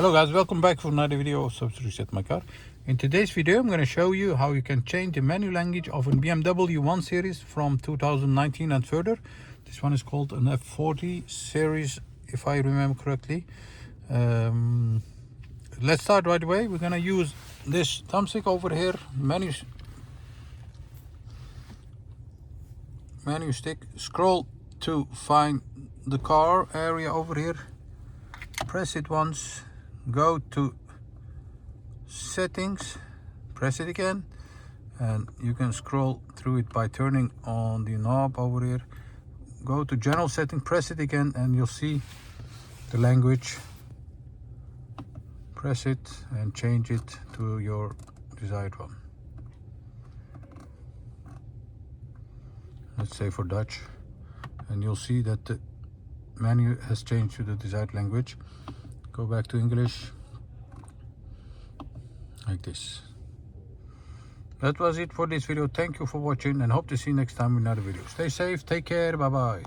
Hello guys, welcome back for another video of Subs Reset My Car. In today's video I'm going to show you how you can change the menu language of a BMW 1 Series from 2019 and further. This one is called an F40 series, if I remember correctly. Let's start right away. We're going to use this thumbstick over here, menu stick. Scroll to find the car area over here. Press it once. Go to settings, press it again, and you can scroll through it by turning on the knob over here. Go to general setting, press it again, and you'll see the language. Press it and change it to your desired one. Let's say for Dutch, and you'll see that the menu has changed to the desired language. Go back to English, like this. That was it for this video. Thank you for watching and hope to see you next time in another video. Stay safe, take care, bye bye.